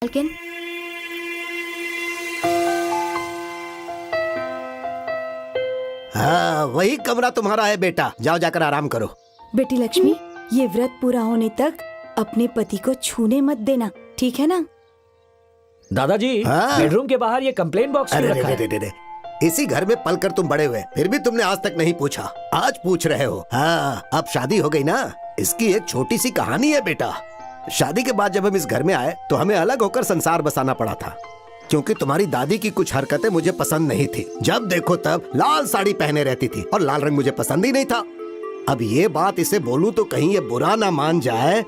लेकिन हाँ, वही कमरा तुम्हारा है बेटा, जाओ जाकर आराम करो। बेटी लक्ष्मी, ये व्रत पूरा होने तक अपने पति को छूने मत देना, ठीक है ना? दादाजी, हाँ। बेडरूम के बाहर ये कंप्लेंट बॉक्स क्यों अरे रखा है? रे, इसी घर में पलकर तुम बड़े हुए, फिर भी तुमने आज तक नहीं पूछा, आज पूछ रहे हो। हाँ, अब शादी हो गई ना, इसकी एक छोटी सी कहानी है बेटा। शादी के बाद जब हम इस घर में आए तो हमें अलग होकर संसार बसाना पड़ा था, क्योंकि तुम्हारी दादी की कुछ हरकतें मुझे पसंद नहीं थी। जब देखो तब लाल साड़ी पहने रहती थी और लाल रंग मुझे पसंद ही नहीं था। अब ये बात इसे बोलूं तो कहीं ये बुरा ना मान जाए,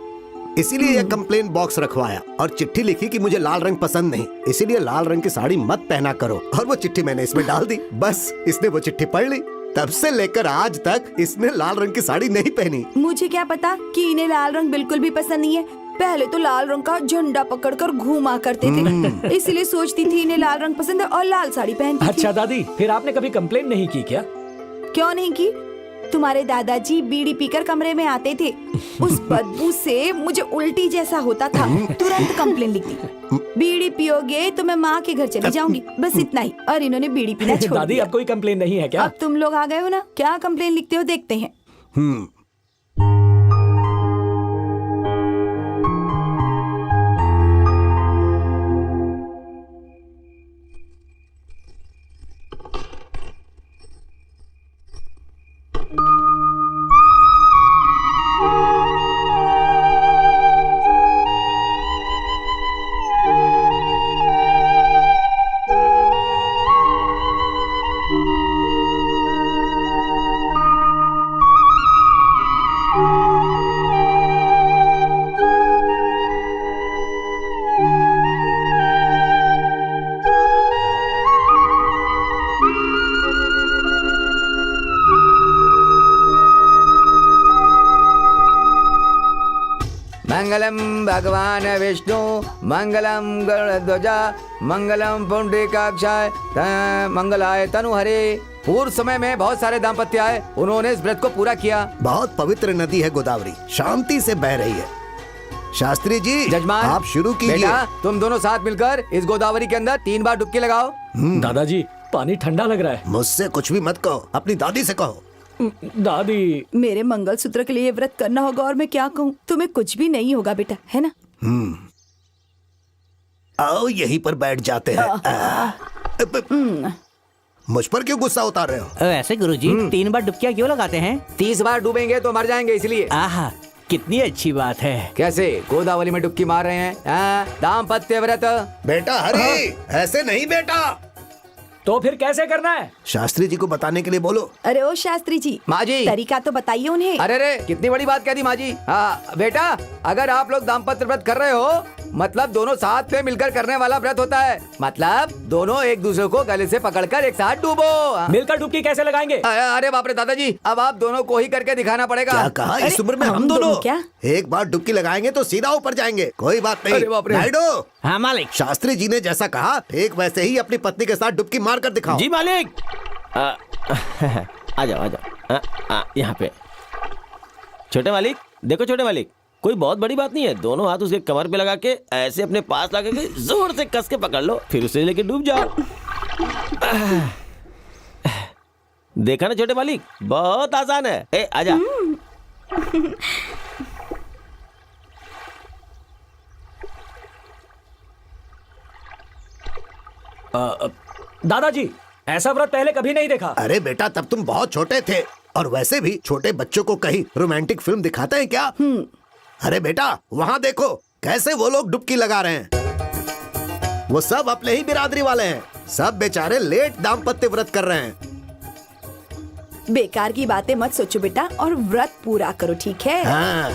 इसीलिए ये कंप्लेंट बॉक्स रखवाया और चिट्ठी लिखी कि मुझे लाल रंग पसंद नहीं, इसीलिए लाल रंग की साड़ी मत पहना करो। और वो चिट्ठी मैंने इसमें डाल दी, बस इसने वो चिट्ठी पढ़ ली। तब से लेकर आज तक इसने लाल रंग की साड़ी नहीं पहनी। मुझे क्या पता कि इन्हें लाल रंग बिल्कुल भी पसंद नहीं है। पहले तो लाल रंग का झंडा पकड़कर घूमा करते थे, इसलिए सोचती थी इन्हें लाल रंग पसंद है और लाल साड़ी पहनती थी। अच्छा दादी, फिर आपने कभी कंप्लेंट नहीं की क्या? क्यों नहीं की? तुम्हारे दादाजी बीड़ी पीकर कमरे में आते थे, उस बदबू से मुझे उल्टी जैसा होता था, तुरंत कंप्लेन लिख दी। बीड़ी पियोगे तो मैं माँ के घर चली जाऊंगी, बस इतना ही। और इन्होंने बीड़ी पीना छोड़ दादी, दिया। अब कोई कंप्लेंट नहीं है क्या? अब तुम लोग आ गए हो ना, क्या कंप्लेन लिखते हो देखते हैं। मंगलम भगवान विष्णु, मंगलम गरुड़ध्वजा, मंगलम पुंडरीकाक्षाय, मंगलाय तनुहरे। पूर्व समय में बहुत सारे दाम्पत्य आए, उन्होंने इस व्रत को पूरा किया। बहुत पवित्र नदी है गोदावरी, शांति से बह रही है। शास्त्री जी, जजमान, आप शुरू कीजिए। बेटा, तुम दोनों साथ मिलकर इस गोदावरी के अंदर 3 बार डुबकी लगाओ। दादाजी, पानी ठंडा लग रहा है। मुझसे कुछ भी मत कहो, अपनी दादी से कहो। दादी, मेरे मंगलसूत्र के लिए ये व्रत करना होगा और मैं क्या कहूँ? तुम्हें कुछ भी नहीं होगा बेटा, है ना? आओ यहीं पर बैठ जाते हैं। मुझ पर क्यों गुस्सा उतार रहे हो? ऐसे गुरुजी 3 बार डुबकियां क्यों लगाते हैं? 30 बार डूबेंगे तो मर जाएंगे, इसलिए। आहा, कितनी अच्छी बात है। कैसे गोदावरी में डुबकी मार रहे हैं? दाम्पत्य व्रत। बेटा हरी, ऐसे नहीं बेटा। तो फिर कैसे करना है? शास्त्री जी को बताने के लिए बोलो। अरे ओ शास्त्री जी, माँ जी, तरीका तो बताइए उन्हें। अरे रे, कितनी बड़ी बात कह दी माँ जी। हाँ बेटा, अगर आप लोग दाम्पत्य व्रत कर रहे हो, मतलब दोनों साथ में मिलकर करने वाला व्रत होता है। मतलब दोनों एक दूसरे को गले से पकड़कर एक साथ डूबो। मिलकर डुबकी कैसे लगाएंगे? अरे बाप रे दादाजी, अब आप दोनों को ही करके दिखाना पड़ेगा। क्या कहा? इस अरे, उम्र में हम हम दोनों दोनों क्या? एक बार डुबकी लगाएंगे तो सीधा ऊपर जाएंगे। कोई बात नहीं। अरे बाप रे। नायडू, हाँ मालिक। शास्त्री जी ने जैसा कहा ठीक वैसे ही अपनी पत्नी के साथ डुबकी मार कर दिखाओ। जी मालिक। आ जाओ आ जाओ, यहाँ पे। छोटे मालिक, देखो छोटे मालिक, कोई बहुत बड़ी बात नहीं है। दोनों हाथ उसके कमर पे लगा के ऐसे अपने पास लगा के जोर से कस के पकड़ लो, फिर उसे लेके डूब जाओ। देखा ना छोटे मालिक, बहुत आसान है। ए आजा। दादाजी, ऐसा व्रत पहले कभी नहीं देखा। अरे बेटा, तब तुम बहुत छोटे थे, और वैसे भी छोटे बच्चों को कहीं रोमांटिक फिल्म दिखाते हैं क्या? अरे बेटा, वहाँ देखो कैसे वो लोग डुबकी लगा रहे हैं। वो सब अपने ही बिरादरी वाले हैं, सब बेचारे लेट दाम्पत्य व्रत कर रहे हैं। बेकार की बातें मत सोचो बेटा, और व्रत पूरा करो, ठीक है? हाँ।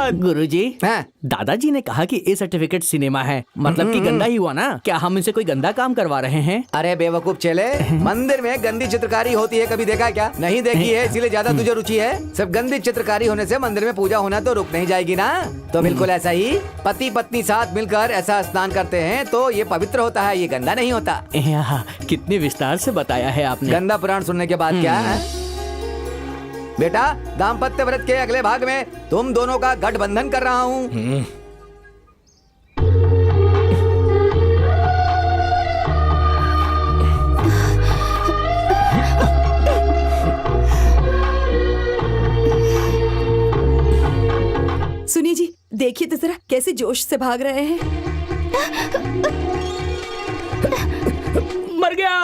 धन्यवाद। गुरुजी, हाँ। दादाजी ने कहा कि ए सर्टिफिकेट सिनेमा है, मतलब कि गंदा ही हुआ ना? क्या हम इनसे कोई गंदा काम करवा रहे हैं? अरे बेवकूफ चेले, मंदिर में गंदी चित्रकारी होती है, कभी देखा क्या? नहीं देखी है, इसीलिए ज्यादा तुझे रुचि है। सब गंदी चित्रकारी होने से मंदिर में पूजा होना तो रुक नहीं जाएगी ना। तो बिल्कुल ऐसा ही पति पत्नी साथ मिलकर ऐसा स्नान करते हैं तो ये पवित्र होता है, ये गंदा नहीं होता। कितने विस्तार से बताया है आपने। गंदा पुराण सुनने के बाद क्या है? बेटा, दाम्पत्य व्रत के अगले भाग में तुम दोनों का गठबंधन कर रहा हूँ। सुनिए जी, देखिए तो जरा कैसे जोश से भाग रहे हैं। मर गया।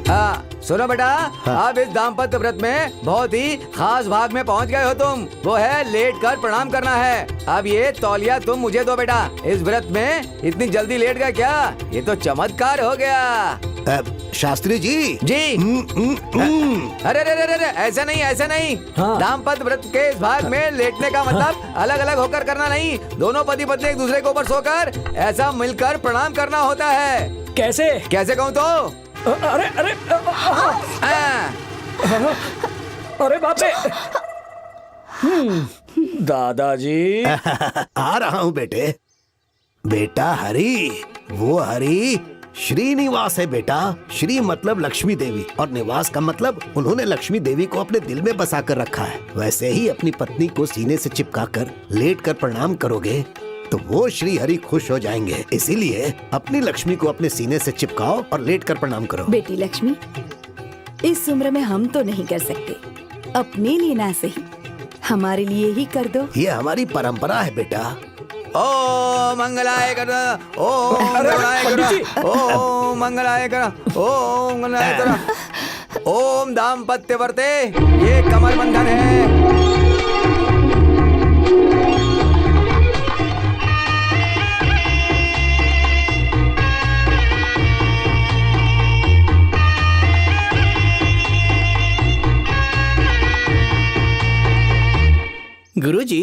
हाँ, सुनो बेटा, अब इस दाम्पत्य व्रत में बहुत ही खास भाग में पहुंच गए हो तुम। वो है लेट कर प्रणाम करना है। अब ये तौलिया तुम मुझे दो बेटा। इस व्रत में इतनी जल्दी लेट गए क्या? ये तो चमत्कार हो गया। शास्त्री जी। जी। अरे अरे अरे अरे अरे, ऐसा नहीं, ऐसा नहीं। हाँ। दाम्पत्य व्रत के इस भाग में लेटने का मतलब अलग अलग होकर करना नहीं। दोनों पति पत्नी एक दूसरे के ऊपर सोकर ऐसा मिलकर प्रणाम करना होता है। कैसे? कैसे कहूँ तो? अरे अरे हाँ। अरे बाप रे। दादाजी। आ रहा हूँ बेटे। बेटा हरि, वो हरि श्रीनिवास है बेटा। श्री मतलब लक्ष्मी देवी और निवास का मतलब उन्होंने लक्ष्मी देवी को अपने दिल में बसा कर रखा है। वैसे ही अपनी पत्नी को सीने से चिपका कर लेट कर प्रणाम करोगे तो वो श्री हरि खुश हो जाएंगे। इसीलिए अपनी लक्ष्मी को अपने सीने से चिपकाओ और लेट कर प्रणाम करो। बेटी लक्ष्मी, इस उम्र में हम तो नहीं कर सकते, अपने लिए ना सही हमारे लिए ही कर दो। ये हमारी परंपरा है बेटा। ओ मंगलाय कर, ओ मंगलाय कर, ओ मंगलाय कर, ओ मंगलाय कर। ओम दाम्पत्य वर्ते, ये कमर बंधन है। गुरुजी,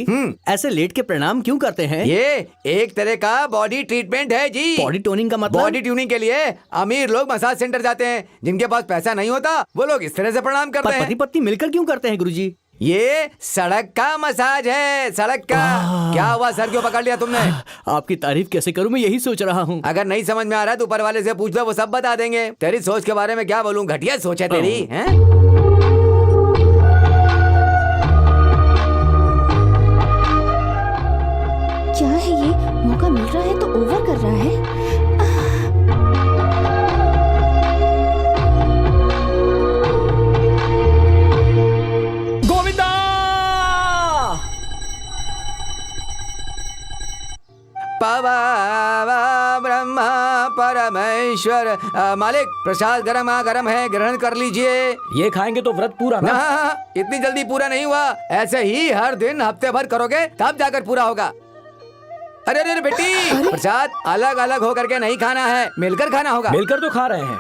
ऐसे लेट के प्रणाम क्यों करते हैं? ये एक तरह का बॉडी ट्रीटमेंट है जी। बॉडी टोनिंग का मतलब? बॉडी ट्यूनिंग के लिए अमीर लोग मसाज सेंटर जाते हैं। जिनके पास पैसा नहीं होता वो लोग इस तरह से प्रणाम करते पर पति हैं। पत्नी मिलकर क्यों करते हैं गुरुजी? ये सड़क का मसाज है, सड़क का। क्या हुआ, सर क्यों पकड़ लिया तुमने? आपकी तारीफ कैसे करूं, मैं यही सोच रहा हूँ। अगर नहीं समझ में आ रहा है तो ऊपर वाले से पूछ लो, वो सब बता देंगे। तेरी सोच के बारे में क्या बोलूं, घटिया सोच है तेरी, हैं? क्या है ये? मौका मिल रहा है तो ओवर कर रहा है। गोविंदा। पवा ब्रह्मा परमेश्वर। मालिक, प्रसाद गरम है, ग्रहण कर लीजिए। ये खाएंगे तो व्रत पूरा ना? इतनी जल्दी पूरा नहीं हुआ। ऐसे ही हर दिन हफ्ते भर करोगे तब जाकर पूरा होगा। अरे अरे बेटी, प्रसाद अलग अलग होकर के नहीं खाना है, मिलकर खाना होगा। मिलकर तो खा रहे हैं।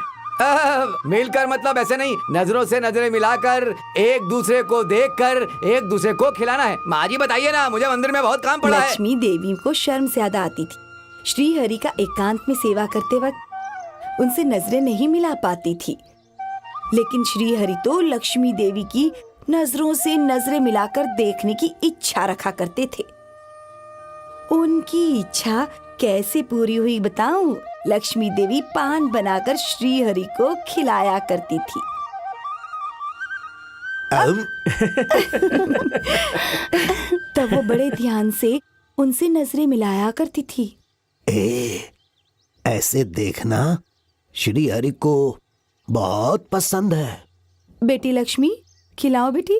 मिलकर मतलब ऐसे नहीं, नजरों से नजरें मिलाकर एक दूसरे को देखकर एक दूसरे को खिलाना है। माँ जी बताइए ना, मुझे मंदिर में बहुत काम पड़ा है। लक्ष्मी देवी को शर्म ज्यादा आती थी। श्री हरि का एकांत में सेवा करते वक्त उनसे नजरें नहीं मिला पाती थी, लेकिन श्री हरि तो लक्ष्मी देवी की नजरों से नजरें मिलाकर देखने की इच्छा रखा करते थे। उनकी इच्छा कैसे पूरी हुई बताऊं? लक्ष्मी देवी पान बनाकर श्री हरि को खिलाया करती थी। तब वो बड़े ध्यान से उनसे नजरें मिलाया करती थी। ऐसे देखना श्री हरि को बहुत पसंद है। बेटी लक्ष्मी, खिलाओ बेटी।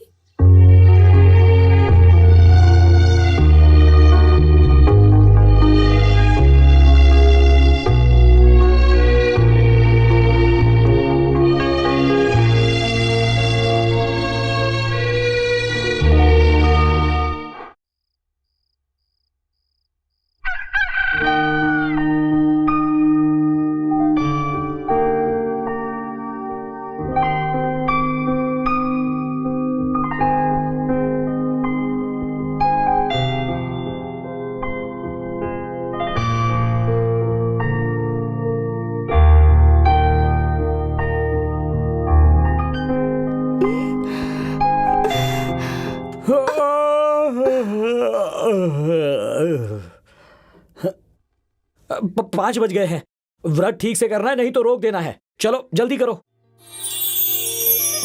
5 बज गए हैं। व्रत ठीक से करना है, नहीं तो रोक देना है। चलो जल्दी करो।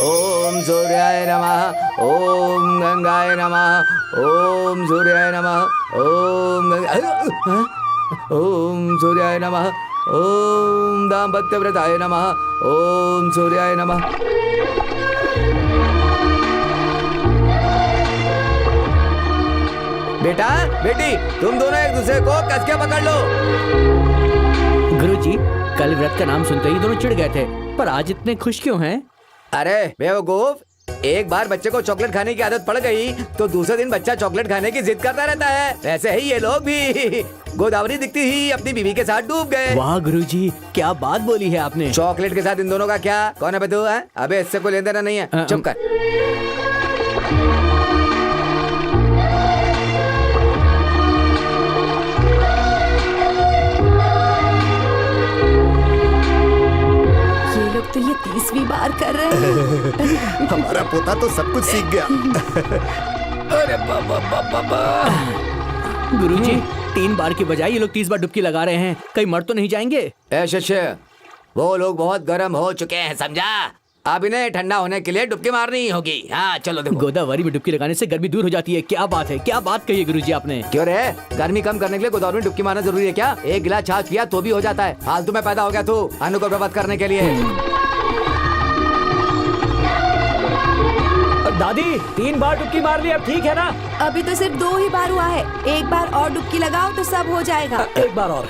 ओम सूर्याय नमः, ओम गंगाय नमः, ओम सूर्याय नमः, ओम सूर्याय नमः, ओम दाम्पत्य व्रताय नमः, ओम सूर्याय नमः। बेटा बेटी, तुम दोनों एक दूसरे को कस के पकड़ लो। गुरुजी, कल व्रत का नाम सुनते ही दोनों चिढ़ गए थे, पर आज इतने खुश क्यों हैं? अरे बेवकूफ, एक बार बच्चे को चॉकलेट खाने की आदत पड़ गई तो दूसरे दिन बच्चा चॉकलेट खाने की जिद करता रहता है। वैसे ही ये लोग भी गोदावरी दिखती ही अपनी बीवी के साथ डूब गए। वाह गुरुजी, क्या बात बोली है आपने। चॉकलेट के साथ इन दोनों का क्या? कौन है बतू? अबे इससे कोई लेन देना नहीं है, चुप कर। तो ये 30वीं बार कर रहे हैं। हमारा पोता तो सब कुछ सीख गया। अरे बाबा। गुरुजी, 3 बार की बजाय ये लोग 30 बार डुबकी लगा रहे हैं, कहीं मर तो नहीं जाएंगे? ए शिष्य, वो लोग बहुत गर्म हो चुके हैं, समझा? अब इन्हें ठंडा होने के लिए डुबकी मारनी होगी। हाँ चलो देखो। गोदावरी में डुबकी लगाने से गर्मी दूर हो जाती है। क्या बात है, क्या बात कही है गुरुजी आपने। क्यों रे, गर्मी कम करने के लिए गोदावरी में डुबकी मारना जरूरी है क्या? एक गिलास छाछ पिया तो भी हो जाता है। फालतू में पैदा हो गया तू अन्न को बर्बाद करने के लिए। दादी 3 बार डुबकी मार ली, अब ठीक है ना? अभी तो सिर्फ 2 ही बार हुआ है। एक बार और डुबकी लगाओ तो सब हो जाएगा। एक बार और।